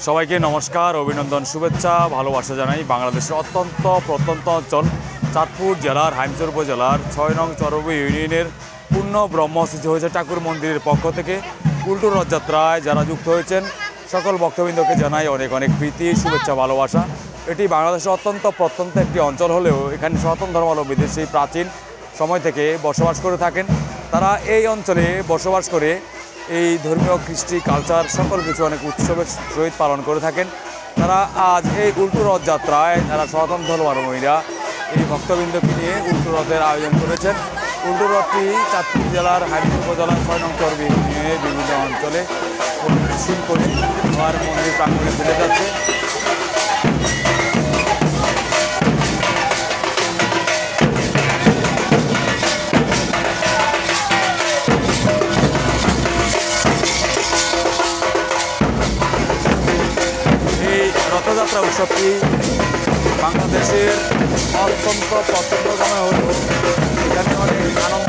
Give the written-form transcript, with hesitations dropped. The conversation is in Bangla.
সবাইকে নমস্কার, অভিনন্দন, শুভেচ্ছা, ভালোবাসা জানাই। বাংলাদেশের অত্যন্ত প্রত্যন্ত অঞ্চল চাঁদপুর জেলার হাইমচর উপজেলার ৬ নং চরবি ইউনিয়নের পূর্ণ ব্রহ্মস্থিত হয়েছে ঠাকুর মন্দিরের পক্ষ থেকে উল্টো রথযাত্রায় যারা যুক্ত হয়েছেন সকল ভক্তবৃন্দকে জানাই অনেক অনেক প্রীতি, শুভেচ্ছা, ভালোবাসা। এটি বাংলাদেশের অত্যন্ত প্রত্যন্ত একটি অঞ্চল হলেও এখানে সনাতন ধর্মাবলম্বী সেই প্রাচীন সময় থেকে বসবাস করে থাকেন। তারা এই অঞ্চলে বসবাস করে এই ধর্মীয় কৃষ্টি কালচার সকল কিছু অনেক উৎসবের সহিত পালন করে থাকেন। তারা আজ এই উল্টো রথযাত্রায় তারা সনাতন ধর্মাবলম্বীরা এই ভক্তবৃন্দকে নিয়ে উল্টো রথের আয়োজন করেছেন। উল্টো রথটি চাঁদপুর জেলার হাইমচর উপজেলার ৬ নং চরবি ইউনিয়নের বিভিন্ন অঞ্চলে পরিদর্শন করে আমার মন্দির প্রাঙ্গণে ফেলে যাচ্ছে। রথযাত্রা উৎসবটি বাংলাদেশের অত্যন্ত প্রত্যন্ততম হলেও এখানে অনেক আনন্দ